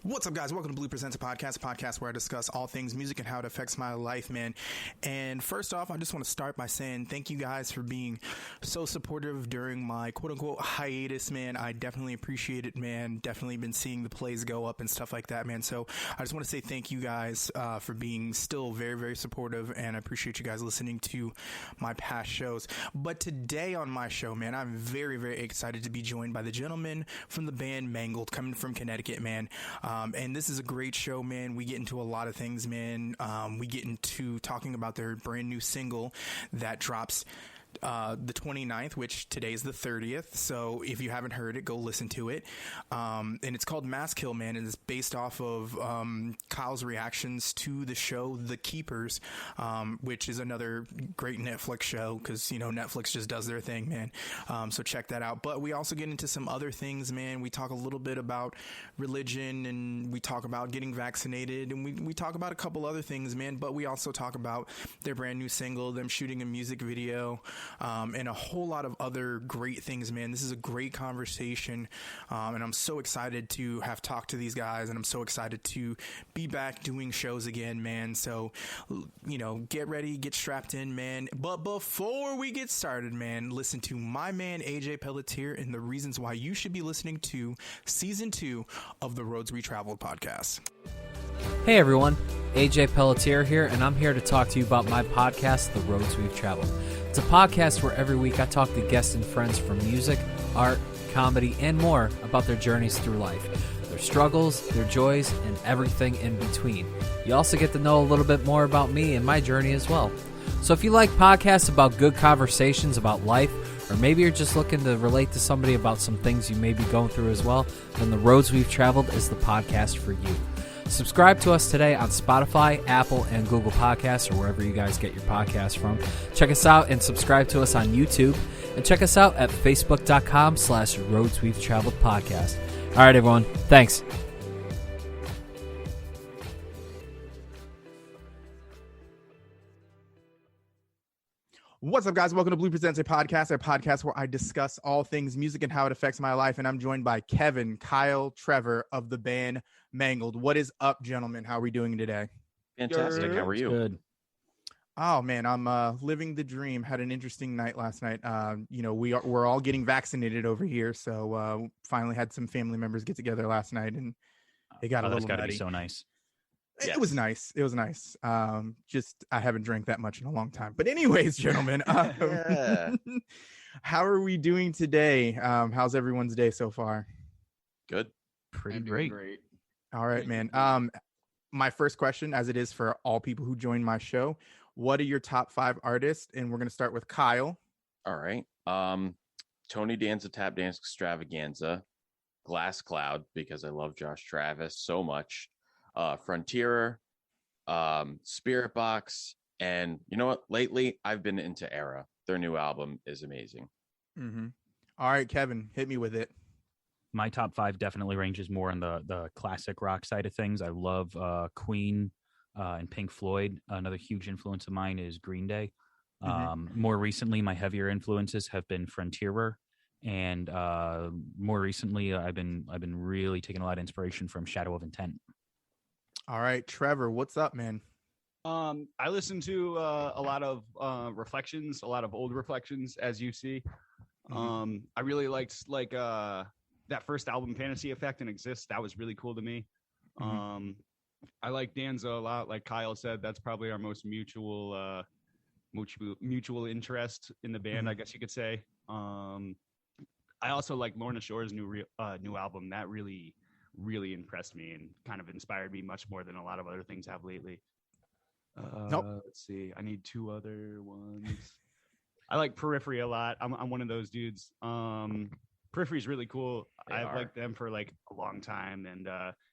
What's up, guys? Welcome to Blue Presents a podcast where I discuss all things music and how it affects my life, man. And first off, I just want to start by saying thank you guys for being so supportive during my quote-unquote hiatus, man. I definitely appreciate it, man. Definitely been seeing the plays go up and stuff like that, man. So I just want to say thank you guys for being still very, very supportive, and I appreciate you guys listening to my past shows. But today on my show, man, I'm very, very excited to be joined by the gentleman from the band Mangled, coming from Connecticut, man. And this is a great show, man. We get into a lot of things, man. We get into talking about their brand new single that drops the 29th, which today's the 30th. So if you haven't heard it, go listen to it. And it's called Mass Kill, man. And it's based off of Kyle's reactions to the show The Keepers, which is another great Netflix show because, you know, Netflix just does their thing, man. So check that out. But we also get into some other things, man. We talk a little bit about religion, and we talk about getting vaccinated, and we talk about a couple other things, man. But we also talk about their brand new single, them shooting a music video, and a whole lot of other great things, man. This is a great conversation, and I'm so excited to have talked to these guys, and I'm so excited to be back doing shows again, man. So, you know, get ready, get strapped in, man. But before we get started, man, listen to my man AJ Pelletier and the reasons why you should be listening to Season 2 of the Roads We Traveled podcast. Hey everyone, AJ Pelletier here, and I'm here to talk to you about my podcast, The Roads We've Traveled. It's a podcast where every week I talk to guests and friends from music, art, comedy, and more about their journeys through life, their struggles, their joys, and everything in between. You also get to know a little bit more about me and my journey as well. So if you like podcasts about good conversations about life, or maybe you're just looking to relate to somebody about some things you may be going through as well, then The Roads We've Traveled is the podcast for you. Subscribe to us today on Spotify, Apple, and Google Podcasts, or wherever you guys get your podcasts from. Check us out and subscribe to us on YouTube. And check us out at facebook.com/Roads We've Traveled podcast. All right, everyone. Thanks. What's up, guys? Welcome to Blue Presents a podcast where I discuss all things music and how it affects my life. And I'm joined by Kevin, Kyle, Trevor of the band Mangled. What is up, gentlemen? How are we doing today? Fantastic. How are you? Good. Oh, man, I'm living the dream. Had an interesting night last night. You know, we're all getting vaccinated over here. So finally had some family members get together last night, and it got a little nutty. Be so nice. It was nice. It was nice. Just I haven't drank that much in a long time. But anyways, gentlemen, how are we doing today? How's everyone's day so far? Good. Pretty great. All right, man. My first question, as it is for all people who join my show, what are your top 5 artists? And we're going to start with Kyle. All right. Tony Danza Tap Dance Extravaganza, Glass Cloud, because I love Josh Travis so much. Frontierer, Spirit Box, and you know what? Lately, I've been into Era. Their new album is amazing. Mm-hmm. All right, Kevin, hit me with it. My top 5 definitely ranges more on the classic rock side of things. I love Queen and Pink Floyd. Another huge influence of mine is Green Day. More recently, my heavier influences have been Frontierer, and more recently, I've been really taking a lot of inspiration from Shadow of Intent. All right, Trevor, what's up, man? I listen to a lot of Reflections, a lot of old Reflections, as you see. I really liked that first album, Fantasy Effect and Exist. That was really cool to me. I like Danza a lot. Like Kyle said, that's probably our most mutual interest in the band, I guess you could say. I also like Lorna Shore's new album. That really impressed me and kind of inspired me much more than a lot of other things have lately. Let's see. I need 2 other ones. I like Periphery a lot. I'm one of those dudes. Periphery's really cool. They I've are. liked them for like a long time, and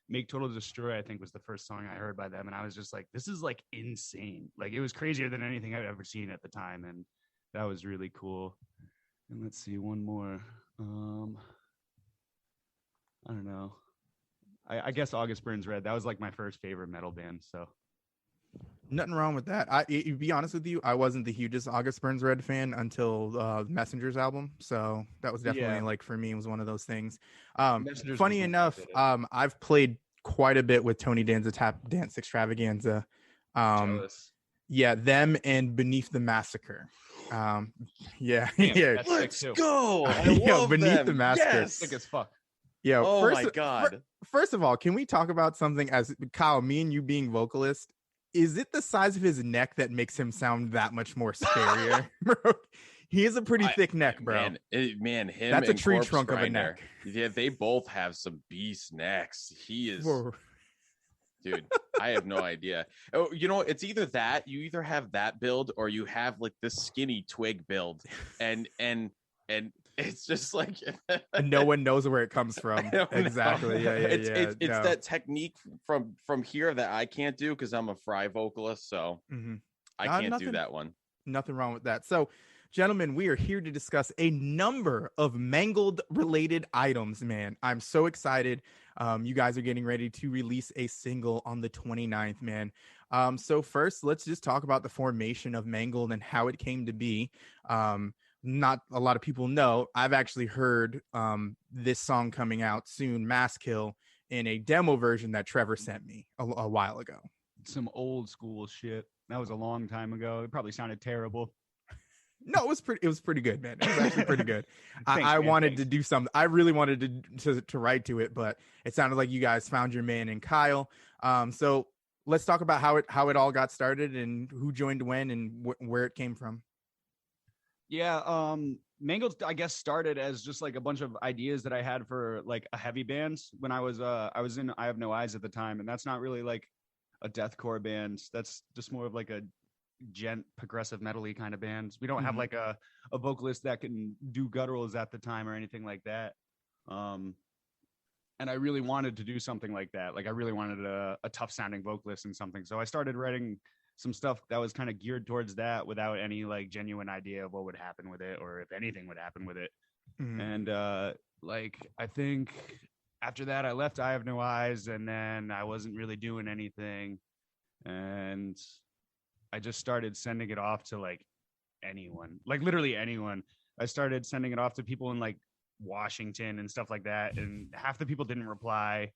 Make Total Destroy, I think, was the first song I heard by them, and I was just like, this is like insane. Like it was crazier than anything I've ever seen at the time, and that was really cool. And let's see, one more. I don't know. I guess August Burns Red. That was like my first favorite metal band. So Nothing wrong with that. To be honest with you, I wasn't the hugest August Burns Red fan until Messenger's album. So that was definitely like for me, it was one of those things. Messengers Funny was the enough, one that I've played quite a bit with Tony Danza Tap Dance Extravaganza. jealous. Yeah, them and Beneath the Massacre. Yeah, Damn, yeah. that's sick Let's too. go. I Yeah, love Beneath them. the Massacre. Yes. Sick as fuck. Yeah. Oh my God. First of all, can we talk about something as Kyle, me and you being vocalist? Is it the size of his neck that makes him sound that much more scarier, bro? He has a pretty thick neck, bro. Man, him. That's a and tree Corpse trunk of a Grinder. neck. Yeah, they both have some beast necks. He is, Whoa. dude. I have no idea. Oh, you know, it's either that you either have that build or you have like this skinny twig build, and it's just like And no one knows where it comes from. Exactly. Yeah. It's No. that technique from here that I can't do because I'm a fry vocalist, so Mhm. I can't nothing- do that one. Nothing wrong with that. So, gentlemen, we are here to discuss a number of Mangled related items, man. I'm so excited. You guys are getting ready to release a single on the 29th, man. So first, let's just talk about the formation of Mangled and how it came to be. Not a lot of people know, I've actually heard this song coming out soon, Mass Kill, in a demo version that Trevor sent me a while ago. Some old school shit. That was a long time ago. It probably sounded terrible. No, it was pretty good, man. It was actually pretty good. Thanks, I man, wanted thanks. to do something. I really wanted to write to it, but it sounded like you guys found your man in Kyle. So let's talk about how it all got started and who joined when and where it came from. Yeah, Mangled, I guess, started as just like a bunch of ideas that I had for like a heavy band when I was in I Have No Eyes at the time, and that's not really like a deathcore band. That's just more of like a gent progressive metal-y kind of band. We don't have Mhm. like a vocalist that can do gutturals at the time or anything like that. And I really wanted to do something like that. Like I really wanted a tough sounding vocalist and something. So I started writing some stuff that was kind of geared towards that without any like genuine idea of what would happen with it or if anything would happen with it. Mhm. And like I think after that I left I Have No Eyes, and then I wasn't really doing anything, and I just started sending it off to like anyone, like literally anyone. I started sending it off to people in like Washington and stuff like that, and half the people didn't reply,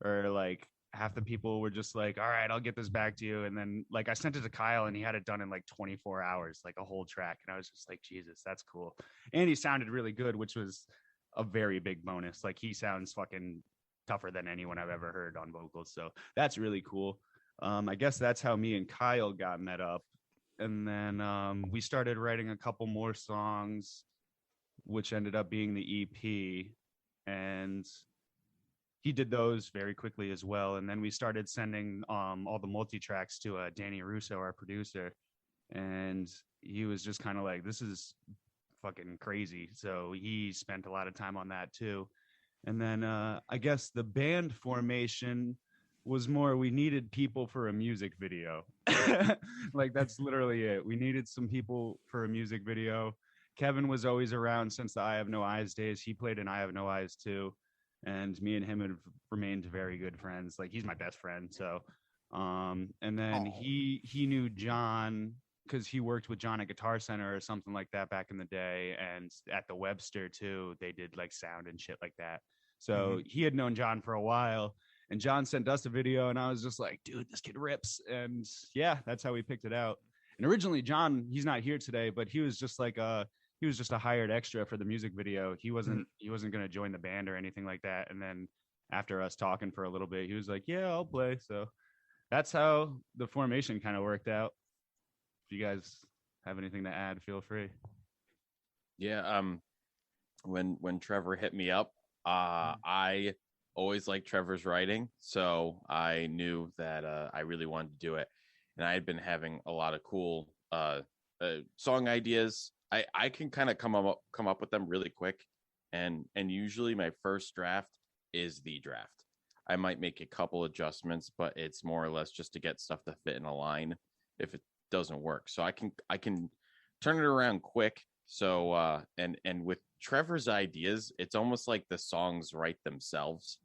or like half the people were just like, all right, I'll get this back to you. And then like I sent it to Kyle and he had it done in like 24 hours, like a whole track. And I was just like, Jesus, that's cool. And he sounded really good, which was a very big bonus. Like he sounds fucking tougher than anyone I've ever heard on vocals. So that's really cool. I guess that's how me and Kyle got met up. And then we started writing a couple more songs, which ended up being the EP. And he did those very quickly as well. And then we started sending all the multi-tracks to Danny Russo, our producer. And he was just kind of like, this is fucking crazy. So he spent a lot of time on that too. And then I guess the band formation was more, we needed people for a music video. Like that's literally it. We needed some people for a music video. Kevin was always around since the I Have No Eyes days. He played in I Have No Eyes too. And me and him have remained very good friends. Like he's my best friend. So and then he knew John because he worked with John at Guitar Center or something like that back in the day. And at the Webster too, they did like sound and shit like that. So he had known John for a while, and John sent us a video, and I was just like, dude, this kid rips. And yeah, that's how we picked it out. And originally John, he's not here today, but he was just like he was just a hired extra for the music video. He wasn't going to join the band or anything like that. And then after us talking for a little bit, he was like, yeah, I'll play. So that's how the formation kind of worked out. If you guys have anything to add, feel free. Yeah. When Trevor hit me up, I always liked Trevor's writing, so I knew that I really wanted to do it. And I had been having a lot of cool song ideas. I can kind of come up with them really quick. and usually my first draft is the draft. I might make a couple adjustments, but it's more or less just to get stuff to fit in a line if it doesn't work. So I can turn it around quick. So and with Trevor's ideas, it's almost like the songs write themselves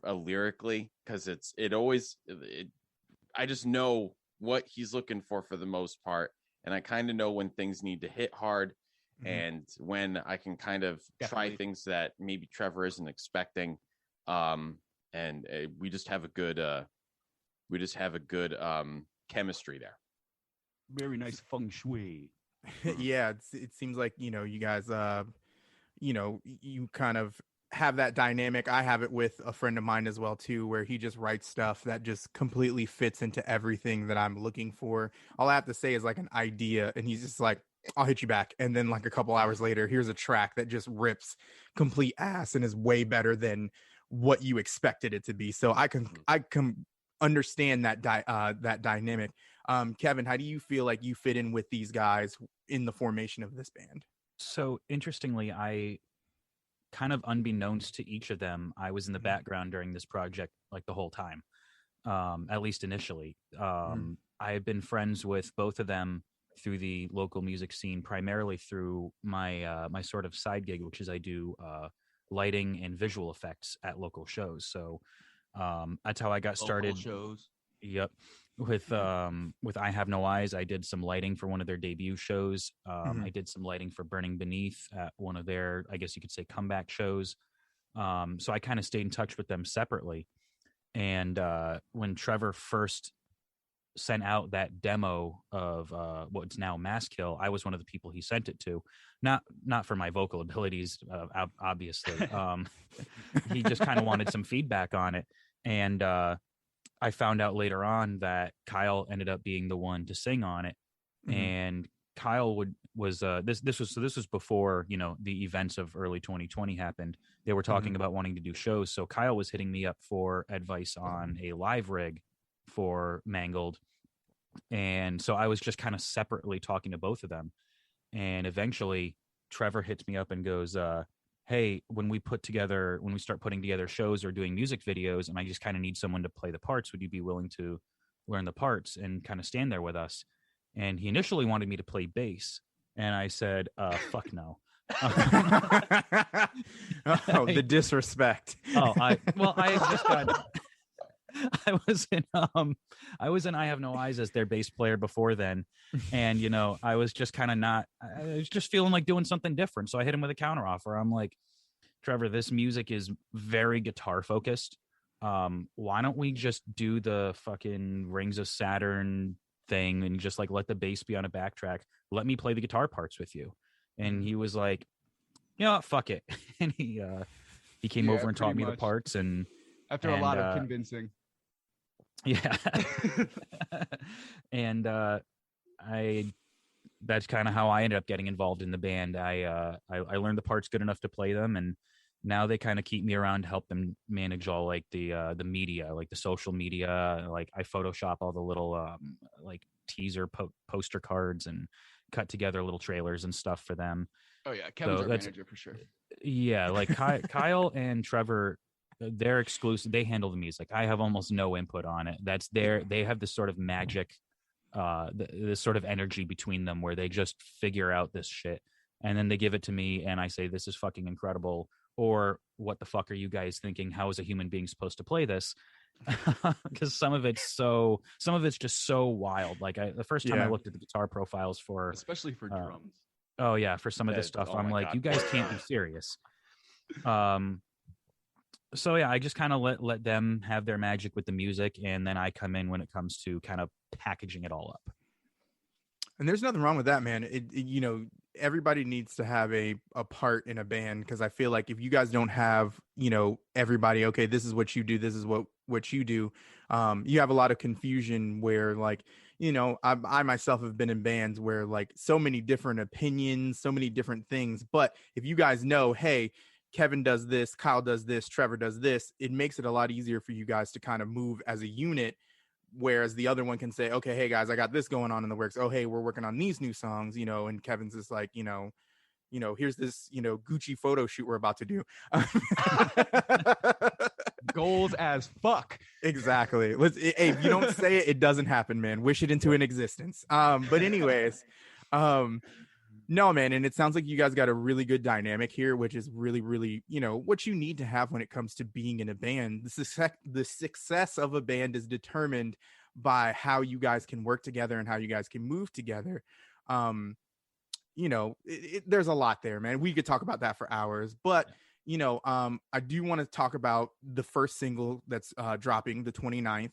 lyrically, because I just know what he's looking for the most part, and I kind of know when things need to hit hard, and when I can kind of try things that maybe Trevor isn't expecting. And we just have a good chemistry there. Very nice feng shui. Yeah, it seems like, you guys, you kind of have that dynamic. I have it with a friend of mine as well too, where he just writes stuff that just completely fits into everything that I'm looking for. All I have to say is like an idea, and he's just like, I'll hit you back. And then like a couple hours later, here's a track that just rips complete ass and is way better than what you expected it to be. So I can understand that that dynamic. Kevin, how do you feel like you fit in with these guys in the formation of this band? So interestingly, I kind of unbeknownst to each of them, I was in the background during this project like the whole time, at least initially. I have been friends with both of them through the local music scene, primarily through my my sort of side gig, which is I do lighting and visual effects at local shows. So that's how I got started. Shows. Yep. With I Have No Eyes, I did some lighting for one of their debut shows. I did some lighting for Burning Beneath at one of their, I guess you could say, comeback shows. So I kind of stayed in touch with them separately. And when Trevor first sent out that demo of what's now Masskill, I was one of the people he sent it to. Not for my vocal abilities, obviously. He just kind of wanted some feedback on it. And I found out later on that Kyle ended up being the one to sing on it. And Kyle was this was before, the events of early 2020 happened. They were talking about wanting to do shows. So Kyle was hitting me up for advice on a live rig for Mangled. And so I was just kind of separately talking to both of them. And eventually Trevor hits me up and goes, hey, when we start putting together shows or doing music videos, and I just kind of need someone to play the parts, would you be willing to learn the parts and kind of stand there with us? And he initially wanted me to play bass. And I said, fuck no. The disrespect. I was in I Have No Eyes as their bass player before then. And, I was just kind of I was just feeling like doing something different. So I hit him with a counteroffer. I'm like, Trevor, this music is very guitar focused. Why don't we just do the fucking Rings of Saturn thing and just like let the bass be on a backtrack? Let me play the guitar parts with you. And he was like, fuck it. And he came over and taught me the parts. And after a lot of convincing. Yeah. And that's kind of how I ended up getting involved in the band. I learned the parts good enough to play them, and now they kind of keep me around to help them manage all like the media, like the social media. Like I Photoshop all the little like teaser poster cards and cut together little trailers and stuff for them. Oh yeah, Kevin's our manager for sure. Yeah, like Kyle and Trevor, they're exclusive. They handle the music. I have almost no input on it. They have this sort of magic, this sort of energy between them where they just figure out this shit, and then they give it to me, and I say, "This is fucking incredible," or "What the fuck are you guys thinking? How is a human being supposed to play this?" Because some of it's just so wild. Like the first time I looked at the guitar profiles especially for drums. Oh yeah, for some of this stuff, I'm like, you guys can't be serious. So yeah, I just kind of let them have their magic with the music, and then I come in when it comes to kind of packaging it all up. And there's nothing wrong with that, man. Everybody needs to have a part in a band, because I feel like if you guys don't have, everybody, okay, this is what you do, this is what you do, you have a lot of confusion where, like, I myself have been in bands where, like, so many different opinions, so many different things. But if you guys know, hey, Kevin does this, Kyle does this, Trevor does this, it makes it a lot easier for you guys to kind of move as a unit. Whereas the other one can say, okay, hey guys, I got this going on in the works. Oh, hey, we're working on these new songs, and Kevin's just like, here's this, Gucci photo shoot we're about to do. Goals as fuck. Exactly. Hey, if you don't say it, it doesn't happen, man. Wish it into an existence. But anyways, no, man. And it sounds like you guys got a really good dynamic here, which is really, really, what you need to have when it comes to being in a band. The success of a band is determined by how you guys can work together and how you guys can move together. There's a lot there, man. We could talk about that for hours, but I do want to talk about the first single that's dropping the 29th,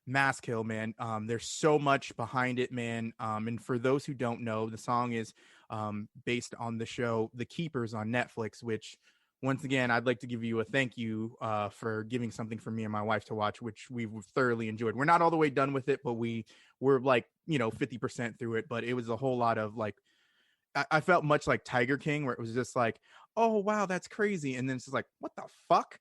Mask Hill, man. There's so much behind it, man. And for those who don't know, the song is based on the show The Keepers on Netflix, which once again, I'd like to give you a thank you for giving something for me and my wife to watch, which we've thoroughly enjoyed. We're not all the way done with it, but we're like, 50% through it, but it was a whole lot of like, I felt much like Tiger King, where it was just like, oh, wow, that's crazy. And then it's just like, what the fuck?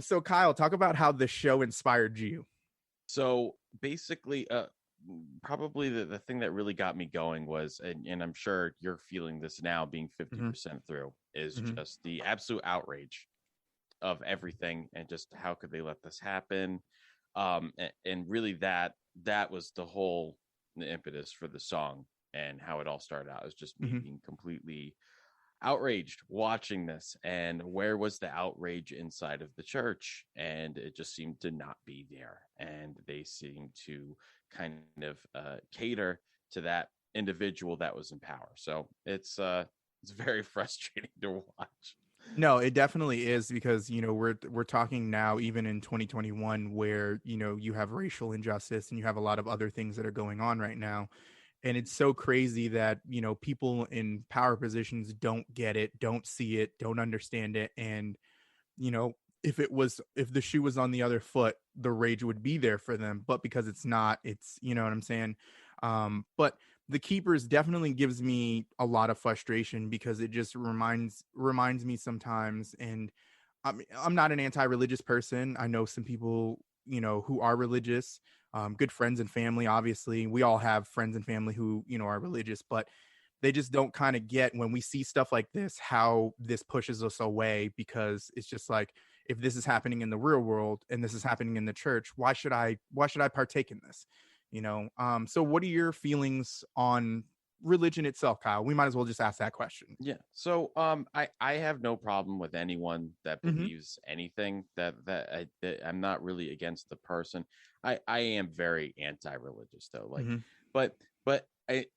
So Kyle, talk about how the show inspired you. So basically, probably the thing that really got me going was, and I'm sure you're feeling this now being 50% through, is just the absolute outrage of everything and just how could they let this happen? And really that was the whole impetus for the song and how it all started out. It was just me being completely outraged watching this, and where was the outrage inside of the church? And it just seemed to not be there, and they seemed to kind of cater to that individual that was in power. So it's very frustrating to watch. No, it definitely is, because we're talking now even in 2021 where you have racial injustice and you have a lot of other things that are going on right now. And it's so crazy that, people in power positions don't get it, don't see it, don't understand it. And, if the shoe was on the other foot, the rage would be there for them. But because it's not, it's, you know what I'm saying? But The Keepers definitely gives me a lot of frustration, because it just reminds me sometimes. And I'm not an anti-religious person. I know some people, who are religious. Good friends and family, obviously. We all have friends and family who, are religious, but they just don't kind of get, when we see stuff like this, how this pushes us away, because it's just like, if this is happening in the real world and this is happening in the church, why should I partake in this? So what are your feelings on religion itself, Kyle? We might as well just ask that question. Yeah. So I have no problem with anyone that believes anything. That I'm not really against the person. I am very anti-religious though. Like, but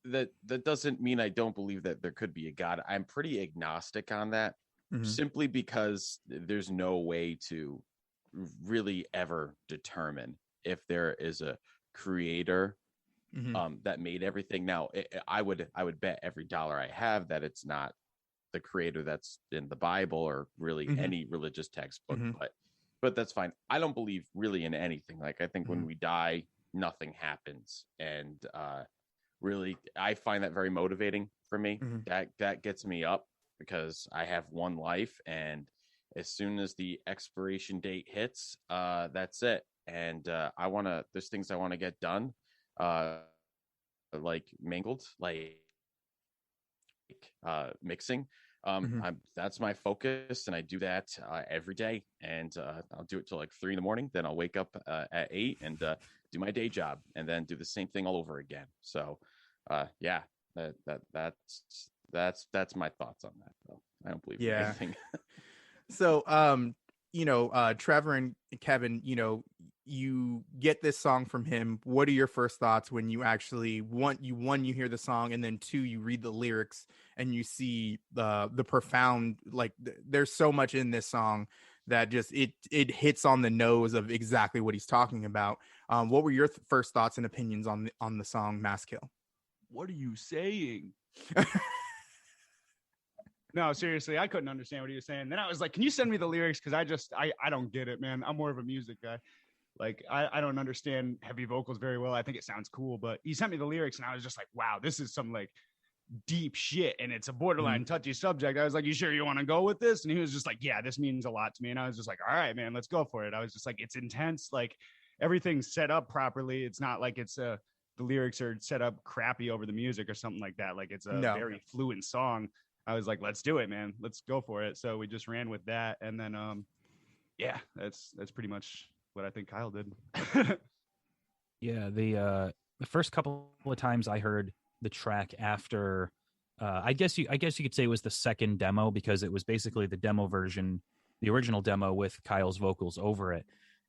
that doesn't mean I don't believe that there could be a God. I'm pretty agnostic on that, simply because there's no way to really ever determine if there is a creator that made everything. Now, I would bet every dollar I have that it's not the creator that's in the Bible or really any religious textbook, but that's fine. I don't believe really in anything. Like, I think when we die, nothing happens. And really, I find that very motivating for me. That gets me up, because I have one life, and as soon as the expiration date hits, that's it. And there's things I want to get done, like Mangled, like mixing. That's my focus, and I do that every day, and I'll do it till like 3 a.m. Then I'll wake up at 8 and do my day job, and then do the same thing all over again. So yeah, that's my thoughts on that, though. I don't believe in anything. So Trevor and Kevin, you get this song from him. What are your first thoughts when you actually you hear the song, and then 2, you read the lyrics and you see the profound, like there's so much in this song that just it hits on the nose of exactly what he's talking about. What were your first thoughts and opinions on the song Mask Hill? What are you saying? No, seriously, I couldn't understand what he was saying. Then I was like, can you send me the lyrics? Because I don't get it, man. I'm more of a music guy. Like, I don't understand heavy vocals very well. I think it sounds cool, but he sent me the lyrics, and I was just like, wow, this is some like deep shit, and it's a borderline touchy subject. I was like, you sure you want to go with this? And he was just like, yeah, this means a lot to me. And I was just like, all right, man, let's go for it. I was just like, it's intense. Like, everything's set up properly. It's not like it's a the lyrics are set up crappy over the music or something like that. Like it's a No. very fluent song. I was like, let's do it, man. Let's go for it. So we just ran with that. And then, yeah, that's pretty much what I think Kyle did. Yeah, the first couple of times I heard the track after, I guess you could say it was the second demo, because it was basically the demo version, the original demo with Kyle's vocals over it.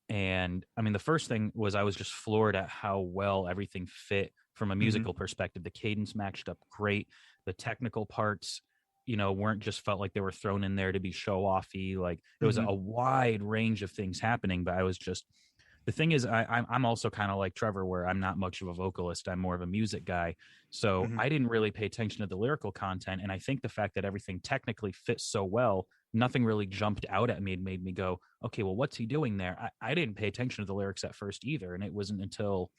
And I mean, the first thing was I was just floored at how well everything fit from a musical perspective. The cadence matched up great. The technical parts, weren't just felt like they were thrown in there to be show offy. Like there was a wide range of things happening, but I was just, the thing is, I'm also kind of like Trevor, where I'm not much of a vocalist. I'm more of a music guy. So I didn't really pay attention to the lyrical content. And I think the fact that everything technically fits so well, nothing really jumped out at me and made me go, okay, well, what's he doing there? I didn't pay attention to the lyrics at first either. And it wasn't until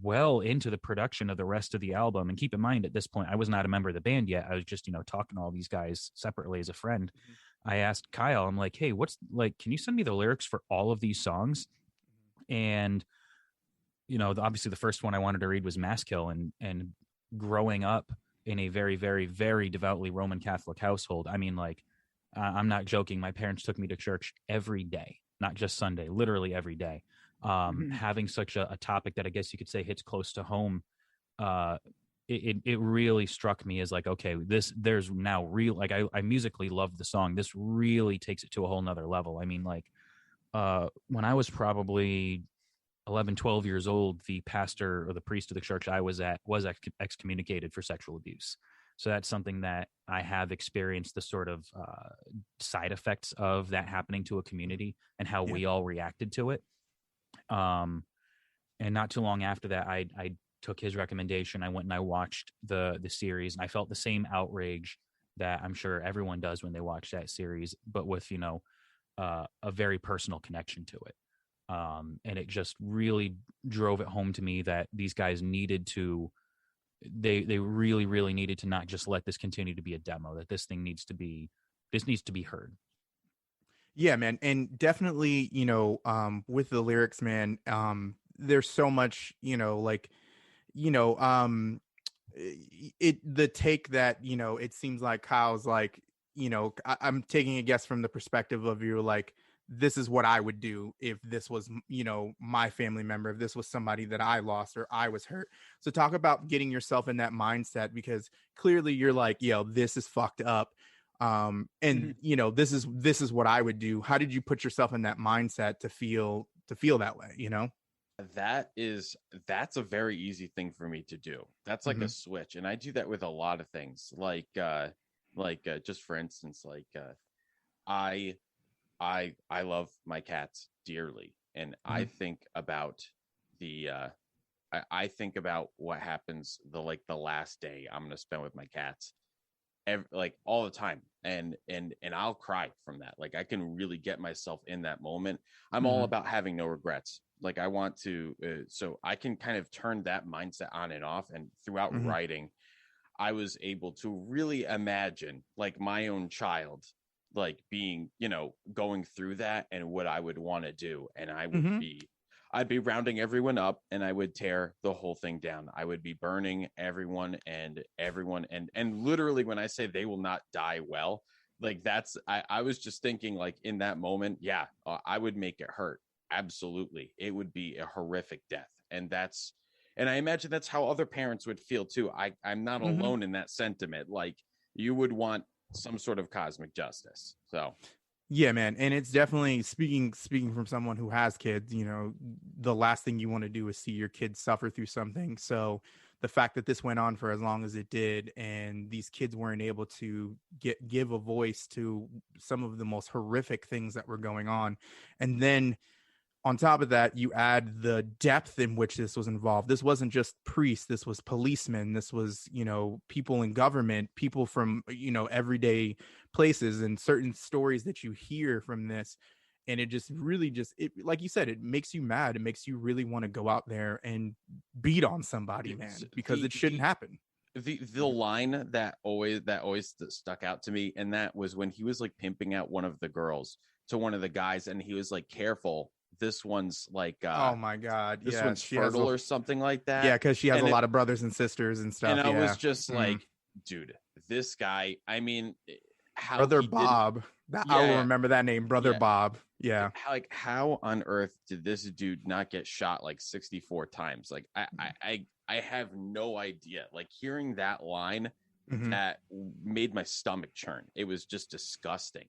well into the production of the rest of the album. And keep in mind, at this point, I was not a member of the band yet. I was just, talking to all these guys separately as a friend. I asked Kyle, I'm like, hey, can you send me the lyrics for all of these songs? And, obviously the first one I wanted to read was Maskill, and growing up in a very, very, very devoutly Roman Catholic household. I mean, like, I'm not joking. My parents took me to church every day, not just Sunday, literally every day. Having such a topic that I guess you could say hits close to home, it really struck me as like, okay, there's now real, like I musically love the song. This really takes it to a whole nother level. I mean, like, when I was probably 11, 12 years old, the pastor or the priest of the church I was at was excommunicated for sexual abuse. So that's something that I have experienced, the sort of side effects of that happening to a community and how we all reacted to it. And not too long after that, I took his recommendation. I went and I watched the series, and I felt the same outrage that I'm sure everyone does when they watch that series, but with, a very personal connection to it. And it just really drove it home to me that these guys needed to, they really, really needed to not just let this continue to be a demo, that this needs to be heard. Yeah, man. And definitely, with the lyrics, man, there's so much, the take that, it seems like Kyle's like, I'm taking a guess from the perspective of you, like, this is what I would do if this was, my family member, if this was somebody that I lost or I was hurt. So talk about getting yourself in that mindset, because clearly you're like, this is fucked up. And this is what I would do. How did you put yourself in that mindset to feel that way? That's a very easy thing for me to do. That's like a switch. And I do that with a lot of things, like just for instance, like, I love my cats dearly. And I think about I think about what happens the last day I'm going to spend with my cats, all the time. And I'll cry from that. Like, I can really get myself in that moment. I'm all about having no regrets. Like, I want to, so I can kind of turn that mindset on and off. And throughout writing, I was able to really imagine like my own child, like being, going through that and what I would want to do. And I'd be rounding everyone up, and I would tear the whole thing down. I would be burning everyone. And literally, when I say they will not die well, like I was just thinking, like, in that moment, I would make it hurt. Absolutely. It would be a horrific death. And I imagine that's how other parents would feel too. I'm not alone in that sentiment. Like, you would want some sort of cosmic justice. So yeah, man. And it's definitely speaking from someone who has kids, the last thing you want to do is see your kids suffer through something. So the fact that this went on for as long as it did, and these kids weren't able to give a voice to some of the most horrific things that were going on. And then on top of that, you add the depth in which this was involved. This wasn't just priests. This was policemen. This was, people in government, people from, everyday places, and certain stories that you hear from this. And it just really like you said, it makes you mad. It makes you really want to go out there and beat on somebody, man, because it shouldn't happen. The line that always stuck out to me, and that was when he was like pimping out one of the girls to one of the guys, and he was like, careful, this one's like oh my God. this Yeah. one's fertile or something like that. Yeah, because she has And a lot of brothers and sisters and stuff. and I yeah. was just like, dude, this guy, I mean, how Brother he Bob. I will Yeah. remember that name, Brother Yeah. Bob. Yeah. how on earth did this dude not get shot like 64 times? Like I have no idea. Like hearing that line Mhm. that made my stomach churn. It was just disgusting.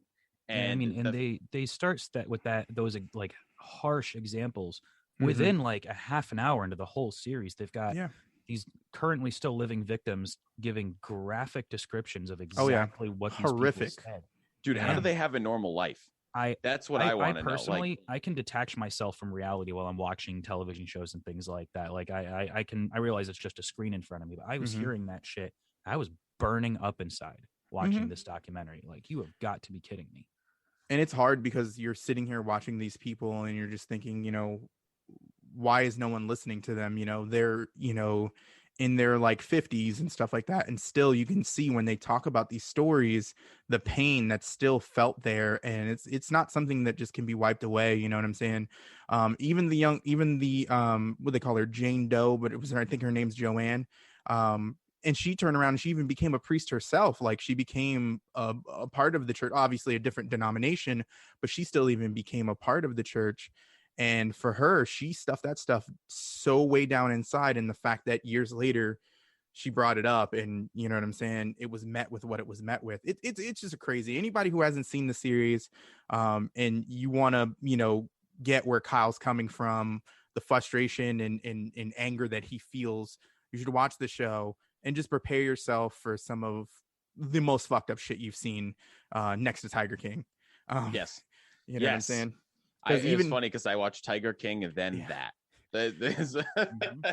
And I And mean, and they start with those like harsh examples Mhm. within like a half an hour into the whole series. They've got Yeah. these currently still living victims giving graphic descriptions of Oh, yeah. exactly what Horrific. these people said. dude, how Yeah. do they have a normal life? That's what I want to know. Personally, Like, I can detach myself from reality while I'm watching television shows and things like that. Like I realize it's just a screen in front of me, but I was Mhm. hearing that shit. I was burning up inside watching Mhm. this documentary. Like, you have got to be kidding me. And it's hard because you're sitting here watching these people and you're just thinking, why is no one listening to them? They're, in their like 50s and stuff like that. And still you can see when they talk about these stories, the pain that's still felt there. And it's not something that just can be wiped away. You know what I'm saying? Even what they call her, Jane Doe, but I think her name's Joanne. And she turned around and she even became a priest herself. Like she became a part of the church, obviously a different denomination, but she still even became a part of the church. And for her, she stuffed that stuff so way down inside. And the fact that years later, she brought it up and you know what I'm saying? It was met with what it was met with. It's just crazy. Anybody who hasn't seen the series and you want to, get where Kyle's coming from, the frustration and anger that he feels, you should watch the show and just prepare yourself for some of the most fucked up shit you've seen next to Tiger King. yes. You know what I'm saying? It's funny because I watched Tiger King and then Yeah. that.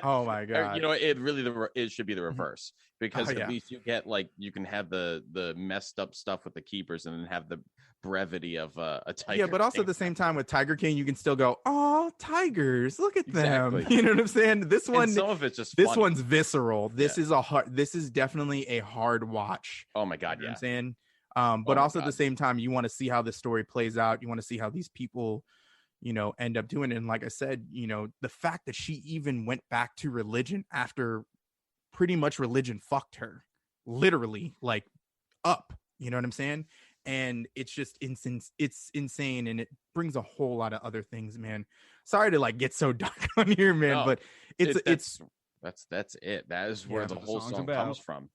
Oh my God. It should be the reverse because at least you get like you can have the messed up stuff with the keepers and then have the brevity of a tiger. Yeah, but also King. at the same time with Tiger King, you can still go, oh, tigers, look at them. Exactly. You know what I'm saying? This one, and some of it's just this funny. one's visceral. This is definitely a hard watch. Oh my God, You know yeah. what I'm saying? But also at the God. same time, you want to see how this story plays out. You want to see how these people, end up doing it. And like I said, the fact that she even went back to religion after pretty much religion fucked her, literally, like up. You know what I'm saying? And it's just it's insane, and it brings a whole lot of other things, man. Sorry to like get so dark on here, man, No, but that's it. That is where the That's what whole the song's song about. comes from.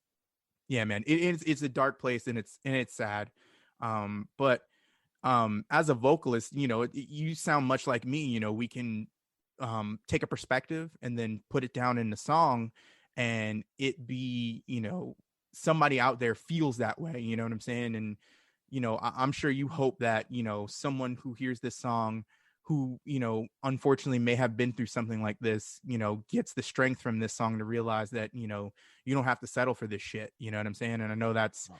yeah, man. It's a dark place, and it's sad. But as a vocalist, you sound much like me. We can take a perspective and then put it down in the song, and it be somebody out there feels that way. You know what I'm saying? And I'm sure you hope that someone who hears this song who unfortunately may have been through something like this gets the strength from this song to realize that you don't have to settle for this shit. You know what I'm saying? And I know that's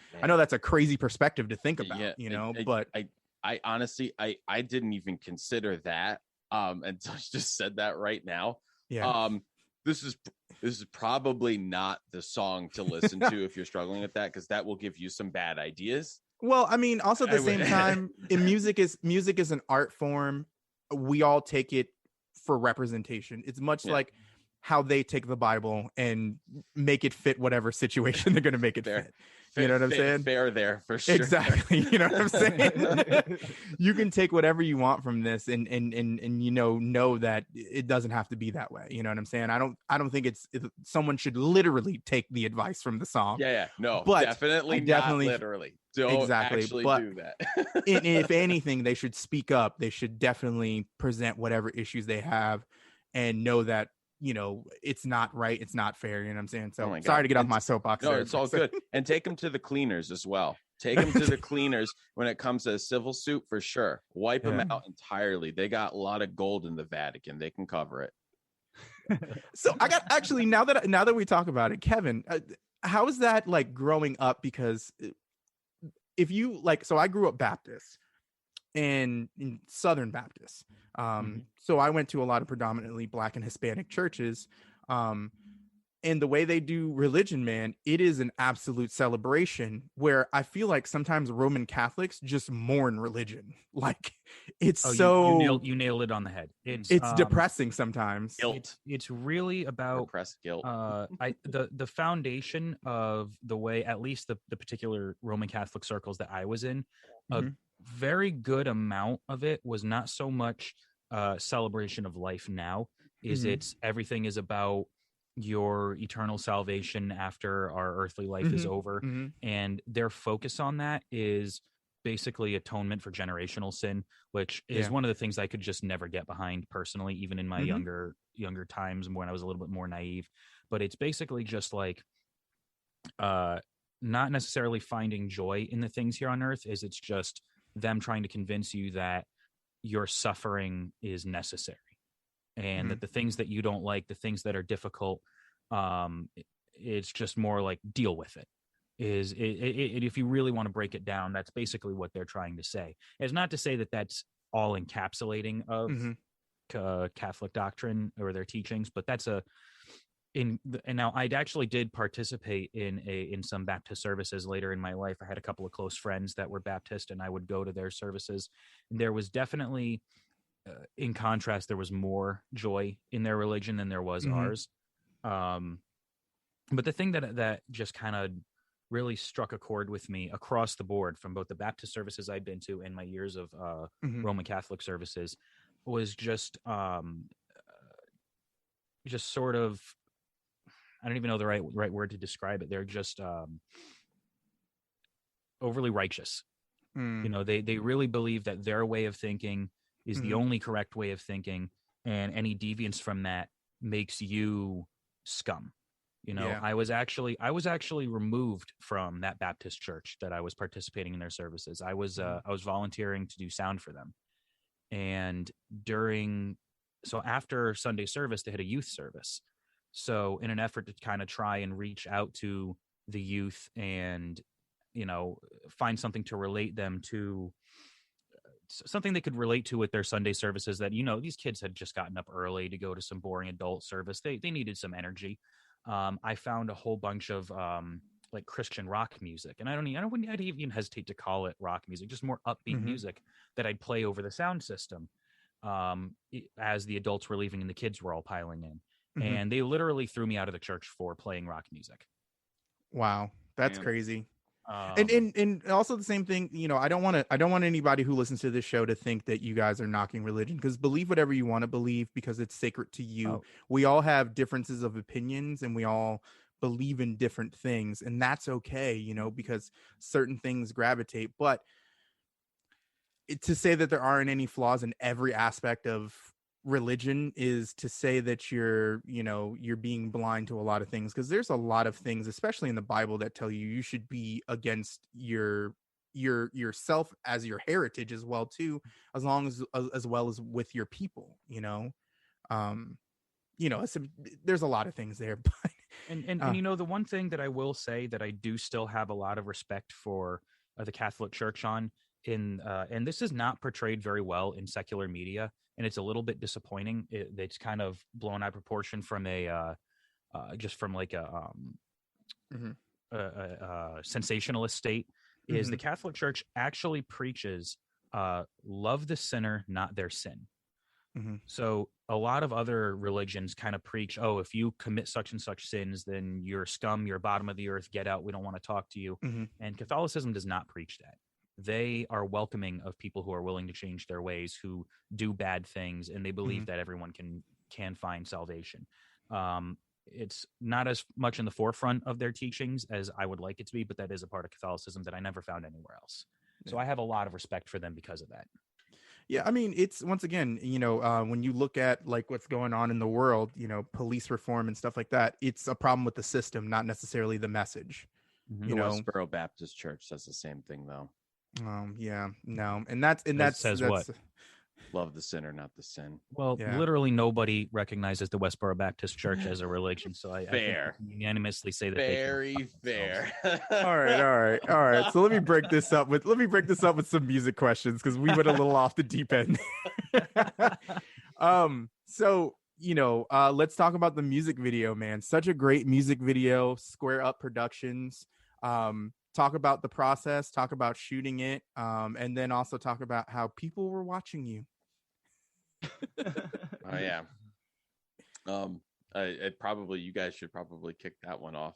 a crazy perspective to think about. But I honestly I didn't even consider that until you just said that right now. Yeah. This is probably not the song to listen to if you're struggling with that, because that will give you some bad ideas. Well, I mean, also at the same time, music is an art form. We all take it for representation. It's much like how they take the Bible and make it fit whatever situation they're going to make it fit. You know what I'm saying? Fair there for sure. Exactly. You know what I'm saying? You can take whatever you want from this and know that it doesn't have to be that way. You know what I'm saying? I don't think someone should literally take the advice from the song. Yeah. No, but definitely not literally. Don't actually do that. If anything, they should speak up. They should definitely present whatever issues they have and know that it's not right, it's not fair. You know what I'm saying? So sorry to get off my soapbox. No, it's all good. And take them to the cleaners as well. Take them to the cleaners when it comes to a civil suit for sure. Wipe them out entirely. They got a lot of gold in the Vatican. They can cover it. So I got actually now that we talk about it, Kevin, how is that like growing up? Because if you so I grew up Baptist and in Southern Baptist. So I went to a lot of predominantly Black and Hispanic churches. And the way they do religion, man, it is an absolute celebration, where I feel like sometimes Roman Catholics just mourn religion. Like, it's you nailed it on the head. it's depressing sometimes. Guilt. It's really about Repressed guilt. the foundation of the way, at least the particular Roman Catholic circles that I was in, a very good amount of it was not so much celebration of life now, it's everything is about your eternal salvation after our earthly life is over. And their focus on that is basically atonement for generational sin, which is one of the things I could just never get behind personally, even in my younger times when I was a little bit more naive. But it's basically just like not necessarily finding joy in the things here on earth, it's just them trying to convince you that your suffering is necessary, and that the things that you don't like, the things that are difficult, it's just more like, deal with it. If you really want to break it down, that's basically what they're trying to say. It's not to say that that's all encapsulating of Catholic doctrine or their teachings, but that's and now I actually did participate in some Baptist services later in my life. I had a couple of close friends that were Baptist, and I would go to their services. And there was definitely, in contrast, there was more joy in their religion than there was ours. But the thing that just kind of really struck a chord with me across the board, from both the Baptist services I'd been to and my years of Roman Catholic services, was just sort of, I don't even know the right word to describe it. They're just overly righteous. You know, they really believe that their way of thinking is the only correct way of thinking, and any deviance from that makes you scum. You know, I was actually removed from that Baptist church that I was participating in their services. I was volunteering to do sound for them, and after Sunday service, they had a youth service. So in an effort to kind of try and reach out to the youth and, you know, find something to relate them to, something they could relate to with their Sunday services, that, you know, these kids had just gotten up early to go to some boring adult service. They needed some energy. I found a whole bunch of like Christian rock music, and I'd even hesitate to call it rock music, just more upbeat music that I'd play over the sound system as the adults were leaving and the kids were all piling in. And they literally threw me out of the church for playing rock music. Wow, that's crazy. And also the same thing, you know, I don't want anybody who listens to this show to think that you guys are knocking religion, because believe whatever you want to believe, because it's sacred to you. We all have differences of opinions, and we all believe in different things, and that's okay, you know, because certain things gravitate. But to say that there aren't any flaws in every aspect of religion is to say that you're being blind to a lot of things, because there's a lot of things, especially in the Bible, that tell you should be against yourself as your heritage as well too, as well as with your people, you know. There's a lot of things there. But and you know, the one thing that I will say that I do still have a lot of respect for the Catholic Church on, and this is not portrayed very well in secular media, and it's a little bit disappointing. It's kind of blown out of proportion from a sensationalist state. Is the Catholic Church actually preaches love the sinner, not their sin. So a lot of other religions kind of preach, oh, if you commit such and such sins, then you're scum, you're bottom of the earth, get out, we don't want to talk to you. And Catholicism does not preach that. They are welcoming of people who are willing to change their ways, who do bad things, and they believe that everyone can find salvation. It's not as much in the forefront of their teachings as I would like it to be, but that is a part of Catholicism that I never found anywhere else. So I have a lot of respect for them because of that. Yeah, I mean, it's, once again, you know, when you look at like what's going on in the world, you know, police reform and stuff like that, it's a problem with the system, not necessarily the message. The Westboro Baptist Church does the same thing, though. Yeah, no, and that says what? Love the sinner, not the sin. Well, literally nobody recognizes the Westboro Baptist Church as a religion, so I can unanimously say that. Very fair. All right. So let me break this up with some music questions, because we went a little off the deep end. So let's talk about the music video, man. Such a great music video, Square Up Productions. Talk about the process, talk about shooting it, and then also talk about how people were watching you. Oh yeah. You guys should probably kick that one off.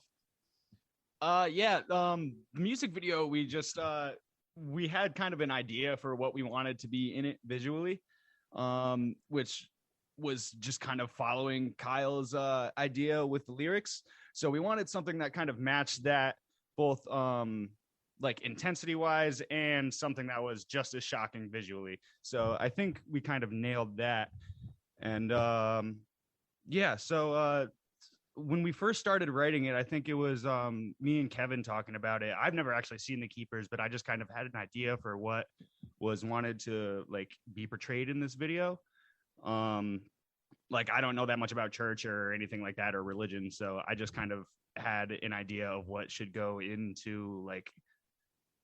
The music video, we had kind of an idea for what we wanted to be in it visually, which was just kind of following Kyle's idea with the lyrics. So we wanted something that kind of matched that, both like intensity wise and something that was just as shocking visually. So I think we kind of nailed that. And so when we first started writing it, I think it was me and Kevin talking about it. I've never actually seen The Keepers, but I just kind of had an idea for what was wanted to like be portrayed in this video. Like, I don't know that much about church or anything like that, or religion. So I just kind of had an idea of what should go into like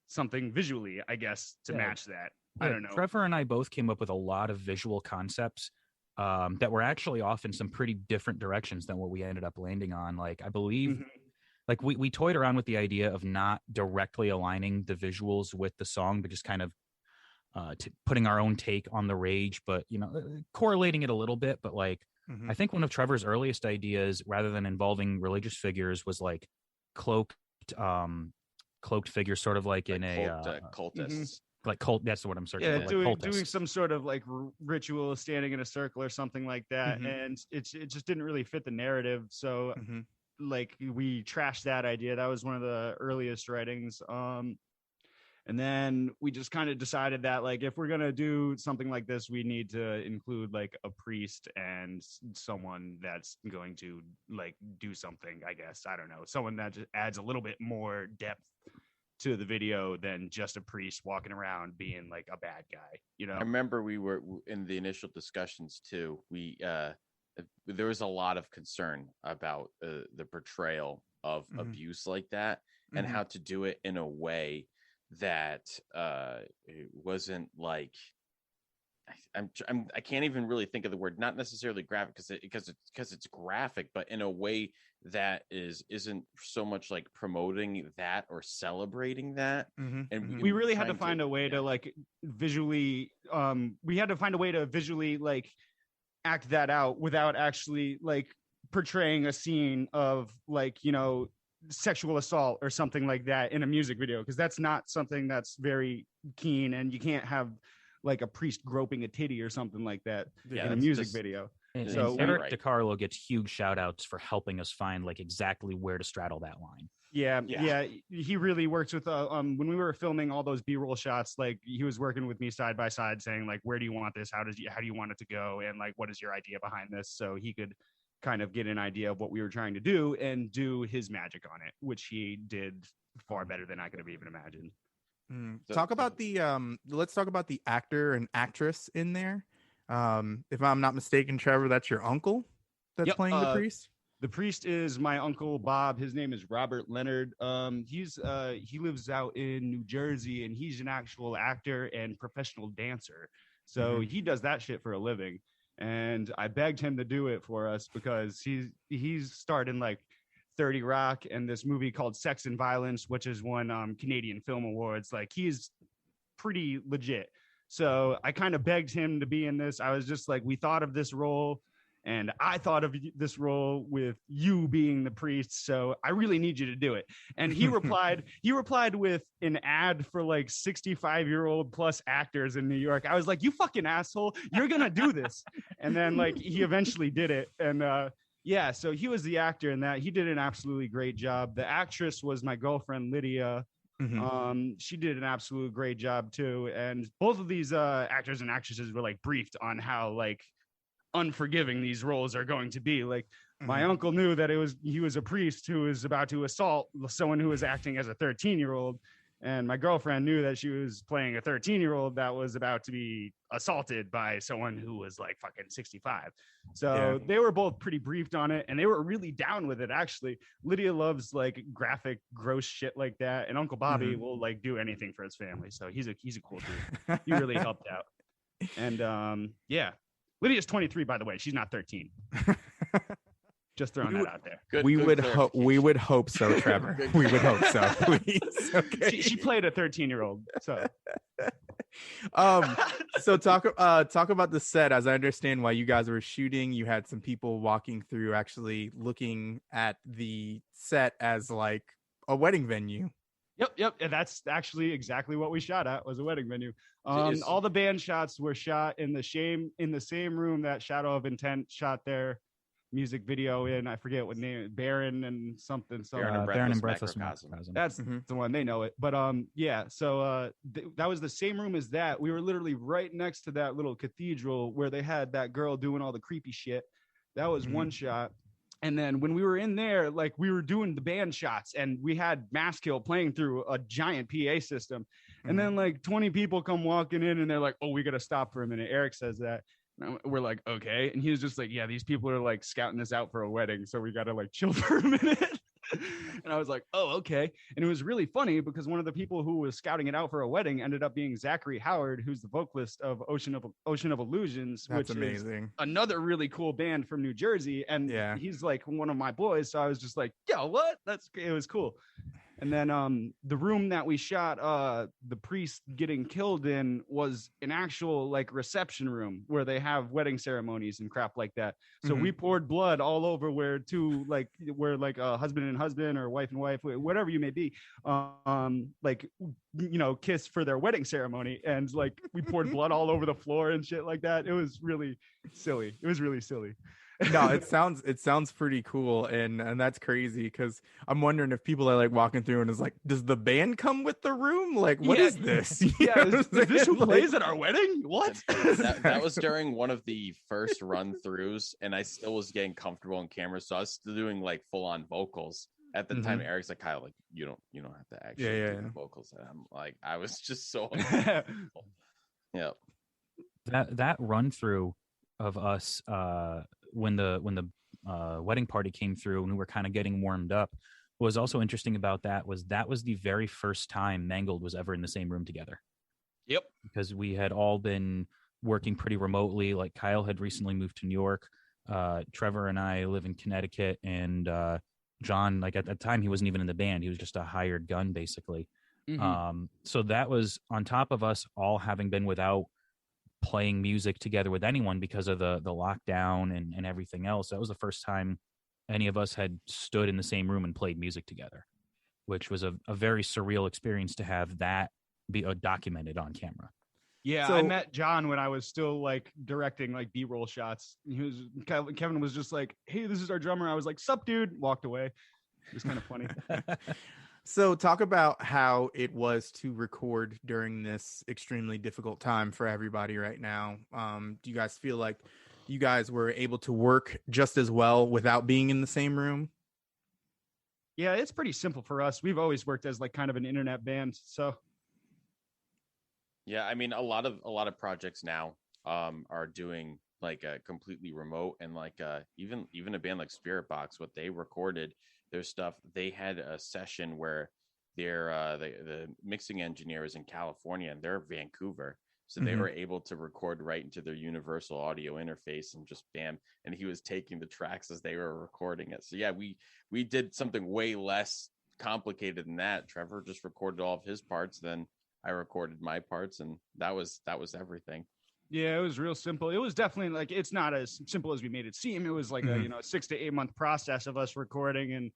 something visually, I guess, to match that. I don't know. Trevor and I both came up with a lot of visual concepts that were actually off in some pretty different directions than what we ended up landing on. Like, I believe like we toyed around with the idea of not directly aligning the visuals with the song, but just kind of putting our own take on the rage, but correlating it a little bit. But like, I think one of Trevor's earliest ideas, rather than involving religious figures, was like cloaked figures, sort of like in cultists. Like cult. That's what I'm searching for. Like doing some sort of like ritual, standing in a circle or something like that, and it just didn't really fit the narrative. So like we trashed that idea. That was one of the earliest writings. And then we just kind of decided that, like, if we're going to do something like this, we need to include like a priest and someone that's going to like do something, I guess. I don't know. Someone that just adds a little bit more depth to the video than just a priest walking around being like a bad guy, I remember we were in the initial discussions too. There was a lot of concern about the portrayal of abuse like that and how to do it in a way that it wasn't like I can't even really think of the word, not necessarily graphic because it's graphic, but in a way that isn't so much like promoting that or celebrating that. And we really had to find a way to like visually we had to find a way to visually like act that out without actually like portraying a scene of like sexual assault or something like that in a music video, because that's not something that's very keen, and you can't have like a priest groping a titty or something like that in a music video. So Eric DiCarlo gets huge shout outs for helping us find like exactly where to straddle that line. Yeah. He really works with when we were filming all those B-roll shots, like he was working with me side by side saying like, where do you want this? How do you want it to go? And like, what is your idea behind this? So he could kind of get an idea of what we were trying to do and do his magic on it, which he did far better than I could have even imagined. Talk about the let's talk about the actor and actress in there. If I'm not mistaken, Trevor, that's your uncle that's playing the priest. The priest is my uncle Bob. His name is Robert Leonard. He lives out in New Jersey, and he's an actual actor and professional dancer. So he does that shit for a living. And I begged him to do it for us because he's starred in like 30 Rock and this movie called Sex and Violence, which is won Canadian Film Awards. Like, he's pretty legit. So I kind of begged him to be in this. I was just like, we thought of this role, and I thought of this role with you being the priest. So I really need you to do it. And he replied, with an ad for like 65-year-old plus actors in New York. I was like, you fucking asshole, you're going to do this. And then like, he eventually did it. And so he was the actor in that. He did an absolutely great job. The actress was my girlfriend, Lydia. She did an absolute great job too. And both of these actors and actresses were like briefed on how like unforgiving these roles are going to be. Like, my uncle knew that he was a priest who was about to assault someone who was acting as a 13-year-old, and my girlfriend knew that she was playing a 13-year-old that was about to be assaulted by someone who was like fucking 65. So they were both pretty briefed on it, and they were really down with it. Actually, Lydia loves like graphic, gross shit like that, and Uncle Bobby will like do anything for his family. So he's a cool dude. He really helped out. And Lydia's 23, by the way. She's not 13. Just throwing that out there. Good, we good would hope so, Trevor. We would hope so, please. Okay. She played a 13-year-old, so. So talk about the set. As I understand why you guys were shooting, you had some people walking through, actually looking at the set as like a wedding venue. Yep. And that's actually exactly what we shot at, was a wedding venue. Jeez. All the band shots were shot in the same room that Shadow of Intent shot their music video in. I forget what name, Baron and something. Baron and Breathless Microcosm. Microcosm. That's the one, they know it. But so that was the same room as that. We were literally right next to that little cathedral where they had that girl doing all the creepy shit. That was one shot. And then when we were in there, like, we were doing the band shots and we had Maskill playing through a giant PA system. And then like 20 people come walking in and they're like, oh, we got to stop for a minute. Eric says that. And we're like, okay. And he was just like, yeah, these people are like scouting us out for a wedding, so we got to like chill for a minute. And I was like, oh, okay. And it was really funny because one of the people who was scouting it out for a wedding ended up being Zachary Howard, who's the vocalist of Ocean of Illusions. That's which amazing. Is another really cool band from New Jersey. And he's like one of my boys. So I was just like, yo, what? It was cool. And then the room that we shot the priest getting killed in was an actual like reception room where they have wedding ceremonies and crap like that. So we poured blood all over where a husband and husband or wife and wife, whatever you may be, kiss for their wedding ceremony. And like we poured blood all over the floor and shit like that. It was really silly. No, it sounds pretty cool, and that's crazy because I'm wondering if people are like walking through and is like, does the band come with the room? Like, what is this? Yeah, is this who plays at our wedding? What? That was during one of the first run throughs, and I still was getting comfortable on camera, so I was still doing like full on vocals. At the time, Eric's like, Kyle, like you don't have to actually do the vocals. And I'm like, I was just so yeah. That run through of us when the wedding party came through and we were kind of getting warmed up, what was also interesting about that was the very first time Mangled was ever in the same room together. Yep. Because we had all been working pretty remotely. Like Kyle had recently moved to New York. Trevor and I live in Connecticut, and John, like at that time, he wasn't even in the band. He was just a hired gun, basically. So that was on top of us all having been without playing music together with anyone because of the lockdown and everything else. That was the first time any of us had stood in the same room and played music together, which was a very surreal experience to have that be documented on camera. Yeah, so I met John when I was still like directing like B-roll shots. Kevin was just like, hey, this is our drummer. I was like, sup, dude, walked away. It was kind of funny. So talk about how it was to record during this extremely difficult time for everybody right now. Do you guys feel like you guys were able to work just as well without being in the same room? Yeah, it's pretty simple for us. We've always worked as like kind of an internet band. So yeah, I mean, a lot of projects now are doing like a completely remote, and like even a band like Spirit Box, what they recorded their stuff, they had a session where their the mixing engineer is in California and they're in Vancouver, so they were able to record right into their universal audio interface and just bam, and he was taking the tracks as they were recording it. So yeah, we did something way less complicated than that. Trevor just recorded all of his parts, then I recorded my parts, and that was everything. Yeah, it was real simple. It was definitely like, it's not as simple as we made it seem. It was like a 6 to 8 month process of us recording and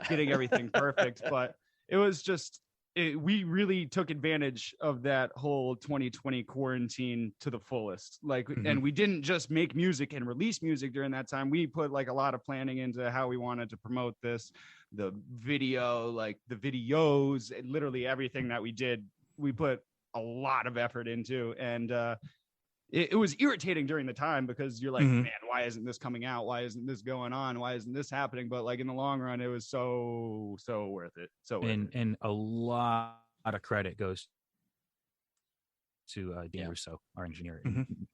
getting everything perfect. But it was just, we really took advantage of that whole 2020 quarantine to the fullest. Like, and we didn't just make music and release music during that time. We put like a lot of planning into how we wanted to promote this, the video, like the videos, and literally everything that we did, we put a lot of effort into. And it was irritating during the time because you're like, man, why isn't this coming out? Why isn't this going on? Why isn't this happening? But like in the long run, it was so worth it. And a lot of credit goes to Danny Russo, our engineer.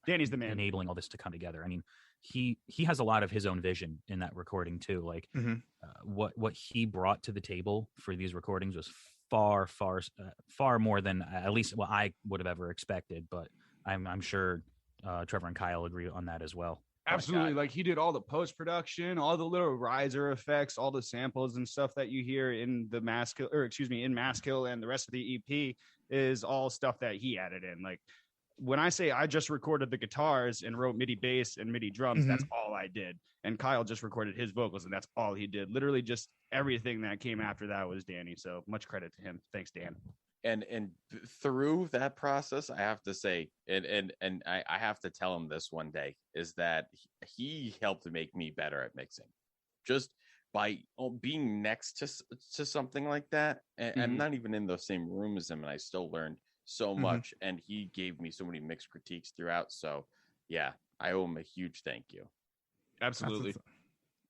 Danny's the man, enabling all this to come together. I mean, he has a lot of his own vision in that recording too. Like what he brought to the table for these recordings was far more than at least what I would have ever expected. But I'm sure Trevor and Kyle agree on that as well. Absolutely. Like he did all the post production, all the little riser effects, all the samples and stuff that you hear in the in Maskill and the rest of the EP is all stuff that he added in. Like when I say I just recorded the guitars and wrote MIDI bass and MIDI drums, that's all I did. And Kyle just recorded his vocals and that's all he did. Literally just everything that came after that was Danny. So much credit to him. Thanks, Dan. And through that process, I have to say, and I have to tell him this one day, is that he helped make me better at mixing, just by being next to something like that. And I'm not even in the same room as him, and I still learned so much. And he gave me so many mixed critiques throughout. So yeah, I owe him a huge thank you. Absolutely.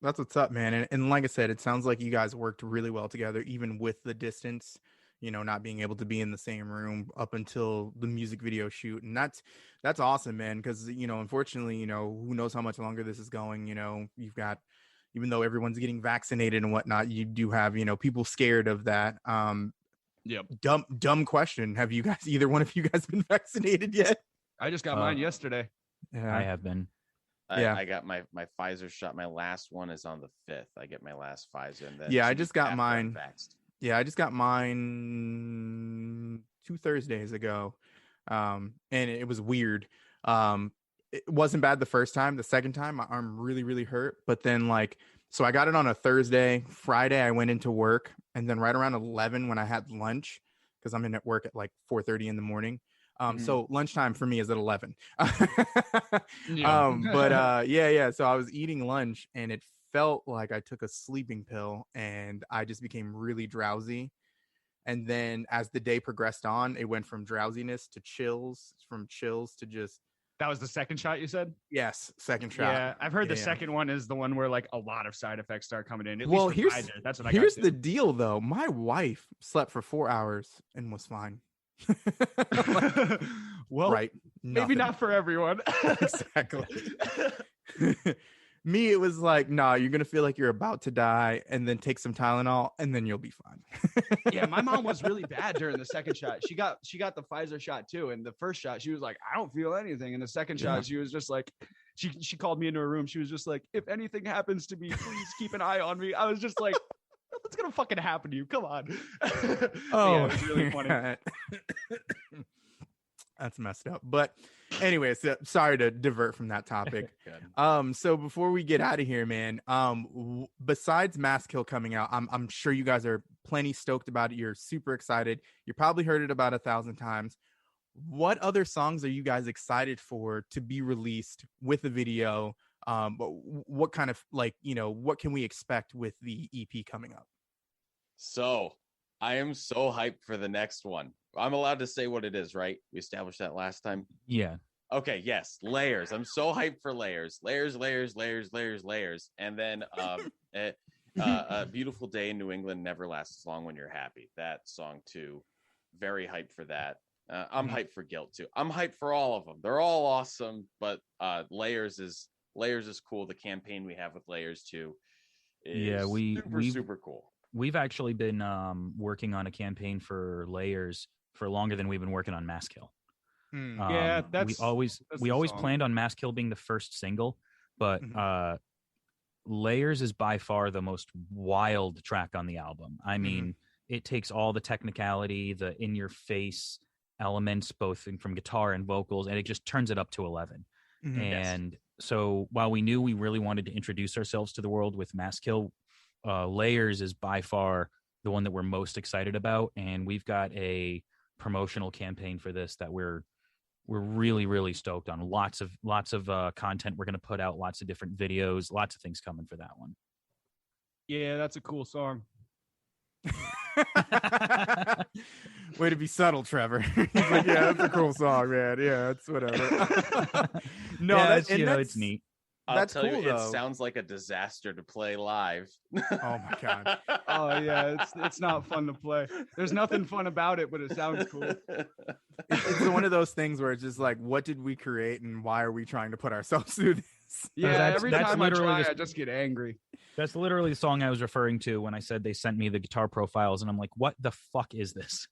That's what's up, man. And like I said, it sounds like you guys worked really well together, even with the distance. Not being able to be in the same room up until the music video shoot. And that's awesome, man. Because, unfortunately, who knows how much longer this is going. You've got, even though everyone's getting vaccinated and whatnot, you do have, people scared of that. Yep. Dumb question. Have you guys, either one of you guys, been vaccinated yet? I just got mine yesterday. Yeah. I have been. I got my Pfizer shot. My last one is on the 5th. I get my last Pfizer. And then I just got mine. Yeah, I just got mine 2 Thursdays ago. And it was weird. It wasn't bad the first time. The second time, my arm really, really hurt. But then so I got it on a Thursday. Friday, I went into work. And then right around 11 when I had lunch, because I'm in at work at 4:30 in the morning. So lunchtime for me is at 11. Yeah. So I was eating lunch and it felt like I took a sleeping pill and I just became really drowsy. And then as the day progressed on, it went from drowsiness to chills, from chills to just. That was the second shot you said? Yes, second shot. Yeah, I've heard the second one is the one where a lot of side effects start coming in. That's what here's the deal though. My wife slept for 4 hours and was fine. Well, right. Maybe not for everyone. Exactly. Me, it was like, nah, you're gonna feel like you're about to die, and then take some Tylenol, and then you'll be fine. Yeah, my mom was really bad during the second shot. She got the Pfizer shot too, and the first shot she was like, I don't feel anything, and the second shot she was just like, she called me into her room. She was just like, if anything happens to me, please keep an eye on me. I was just like, what's gonna fucking happen to you? Come on. Oh, yeah, it was really funny. That's messed up. But anyways, sorry to divert from that topic. So before we get out of here, man, besides Mass Kill coming out, I'm sure you guys are plenty stoked about it. You're super excited. You probably heard it about 1,000 times. What other songs are you guys excited for to be released with the video? What kind of what can we expect with the EP coming up? So I am so hyped for the next one. I'm allowed to say what it is, right? We established that last time. Yeah. Okay. Yes. Layers. I'm so hyped for layers. And then a beautiful day in New England never lasts as long when you're happy. That song too. Very hyped for that. I'm hyped for Guilt too. I'm hyped for all of them. They're all awesome, but Layers is cool. The campaign we have with Layers too is super cool. We've actually been working on a campaign for Layers for longer than we've been working on Mass Kill. Yeah, we always planned on Mass Kill being the first single, but Layers is by far the most wild track on the album. I mean, it takes all the technicality, the in-your-face elements, both from guitar and vocals, and it just turns it up to 11. And so while we knew we really wanted to introduce ourselves to the world with Mass Kill, Layers is by far the one that we're most excited about, and we've got a promotional campaign for this that we're really, really stoked on. Lots of content we're going to put out, lots of different videos, lots of things coming for that one. Yeah, that's a cool song. Way to be subtle, Trevor. He's like, yeah, that's a cool song, man. Yeah, it's whatever. No, yeah, it's neat. That's cool, you, though. It sounds like a disaster to play live. Oh my god. Oh yeah, it's not fun to play. There's nothing fun about it, but it sounds cool. It's one of those things where it's just like, what did we create and why are we trying to put ourselves through this? Yeah, every time I try, I just get angry. That's literally the song I was referring to when I said they sent me the guitar profiles, and I'm like, what the fuck is this?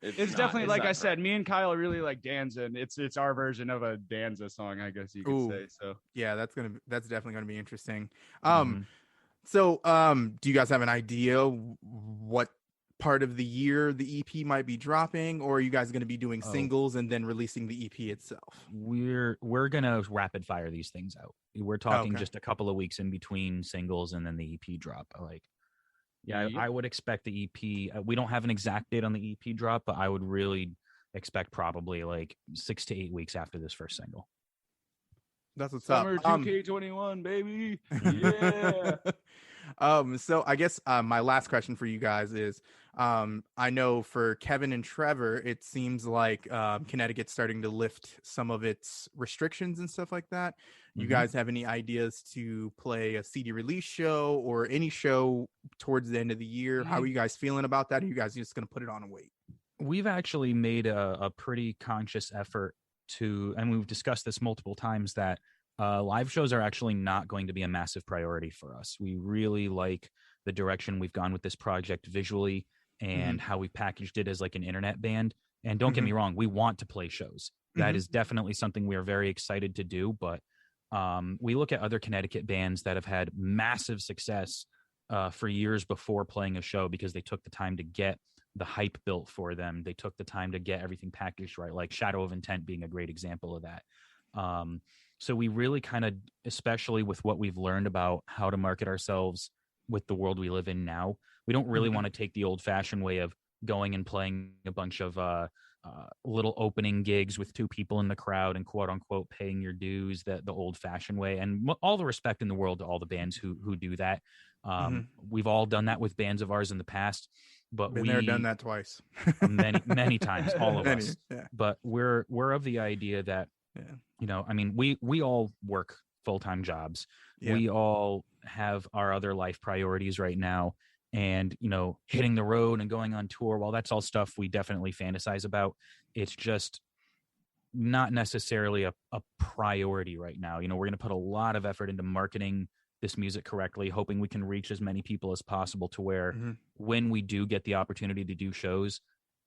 It's definitely like I said. Me and Kyle really like Danza, and it's our version of a Danza song, I guess you could say. So yeah, that's definitely gonna be interesting. Mhm. So do you guys have an idea what part of the year the EP might be dropping, or are you guys going to be doing singles and then releasing the EP itself? We're gonna rapid fire these things out. We're talking just a couple of weeks in between singles and then the EP drop. I would expect the EP. We don't have an exact date on the EP drop, but I would really expect probably like 6 to 8 weeks after this first single. That's what's Summer up. 2K21, baby. Yeah. So I guess my last question for you guys is, I know for Kevin and Trevor, it seems like Connecticut's starting to lift some of its restrictions and stuff like that. You guys have any ideas to play a CD release show or any show towards the end of the year? How are you guys feeling about that? Are you guys just going to put it on and wait? We've actually made a pretty conscious effort to, and we've discussed this multiple times, that live shows are actually not going to be a massive priority for us. We really like the direction we've gone with this project visually and how we packaged it as like an internet band. And don't get me wrong, we want to play shows. That is definitely something we are very excited to do. But we look at other Connecticut bands that have had massive success for years before playing a show because they took the time to get the hype built for them. They took the time to get everything packaged right, like Shadow of Intent being a great example of that. So we really kind of, especially with what we've learned about how to market ourselves with the world we live in now, we don't really want to take the old-fashioned way of going and playing a bunch of little opening gigs with 2 people in the crowd and quote-unquote paying your dues the old-fashioned way. And all the respect in the world to all the bands who do that. We've all done that with bands of ours in the past. But Been there, done that twice. many times, all of us. Yeah. But we're of the idea that, you know, I mean, we all work full-time jobs. Yeah. We all have our other life priorities right now. And, you know, hitting the road and going on tour, while that's all stuff we definitely fantasize about, it's just not necessarily a priority right now. You know, we're going to put a lot of effort into marketing this music correctly, hoping we can reach as many people as possible to where when we do get the opportunity to do shows,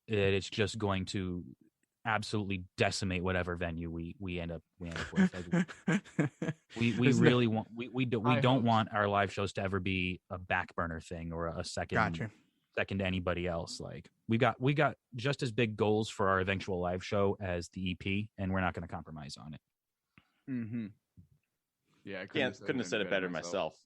it's just going to absolutely decimate whatever venue we end up with. Like, we really want we don't want our live shows to ever be a back burner thing or a second to anybody else. Like we got just as big goals for our eventual live show as the EP, and we're not going to compromise on it. Yeah, I couldn't have said it better myself.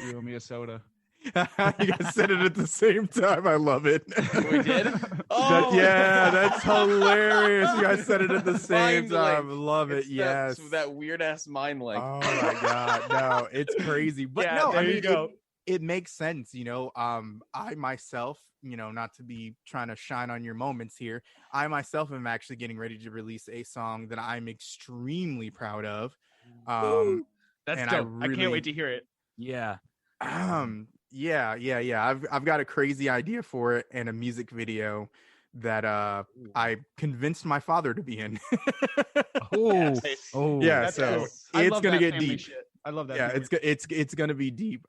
You owe me a soda. You guys said it at the same time. I love it. We did? That's hilarious. You guys said it at the same time. Love it. Yes. That weird ass mind link. Oh my God. No, it's crazy. But Yeah, no, there I mean, you go. it makes sense. You know, I myself, you know, not to be trying to shine on your moments here, I myself am actually getting ready to release a song that I'm extremely proud of. That's and dope. I can't wait to hear it. Yeah. Yeah. I've got a crazy idea for it and a music video that I convinced my father to be in. Yeah, so it's gonna get deep. Shit. I love that. Yeah, it's gonna be deep.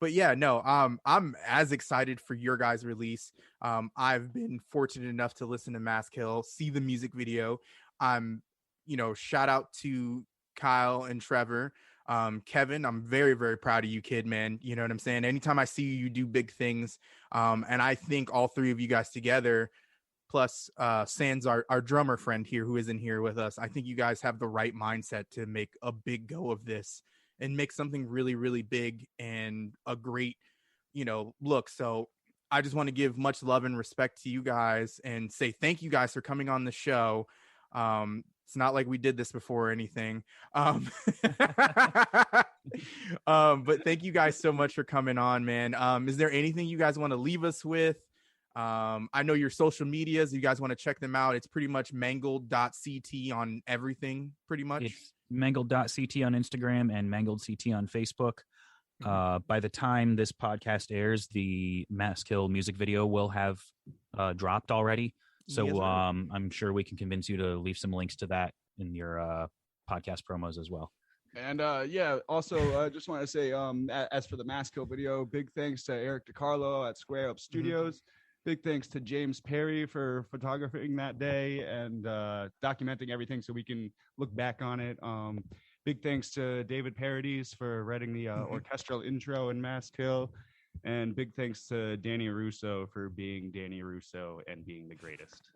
But yeah, no, I'm as excited for your guys' release. I've been fortunate enough to listen to Mask Hill, see the music video. You know, shout out to Kyle and Trevor. Kevin, I'm very, very proud of you, kid, man. You know what I'm saying? Anytime I see you do big things. And I think all 3 of you guys together, plus Sans, our drummer friend here who isn't here with us, I think you guys have the right mindset to make a big go of this and make something really, really big and a great, you know, look. So I just want to give much love and respect to you guys and say thank you guys for coming on the show. It's not like we did this before or anything. But thank you guys so much for coming on, man. Is there anything you guys want to leave us with? I know your social medias, you guys want to check them out. It's pretty much mangled.ct on everything, pretty much. It's mangled.ct on Instagram and mangled.ct on Facebook. By the time this podcast airs, the Mask Hill music video will have dropped already. So Yes, I'm sure we can convince you to leave some links to that in your podcast promos as well. And also just want to say, as for the Mask Hill video, big thanks to Eric DiCarlo at Square Up Studios. Big thanks to James Perry for photographing that day and documenting everything so we can look back on it. Big thanks to David Parodies for writing the orchestral intro in Mask Hill. And big thanks to Danny Russo for being Danny Russo and being the greatest.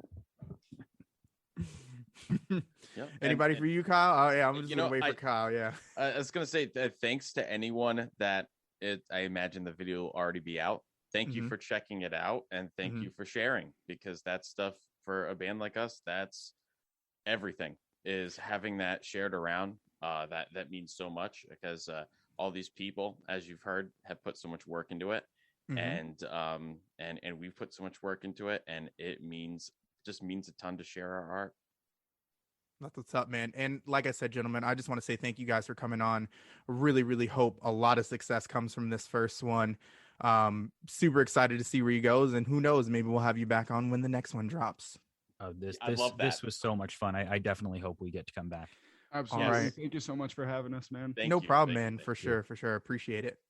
Yep. Anybody for you, Kyle? Oh yeah, I'm just gonna wait for Kyle. Yeah, I was gonna say thanks to anyone that I imagine the video will already be out. Thank you for checking it out, and thank you for sharing, because that stuff for a band like us, that's everything, is having that shared around. That means so much, because all these people, as you've heard, have put so much work into it, and we've put so much work into it, and it just means a ton to share our art. That's what's up, man. And like I said, gentlemen, I just want to say thank you guys for coming on. Really, really hope a lot of success comes from this first one. Super excited to see where he goes, and who knows, maybe we'll have you back on when the next one drops. This was so much fun. I definitely hope we get to come back. Absolutely. All right. Thank you so much for having us, man. No problem, man. For sure. Appreciate it.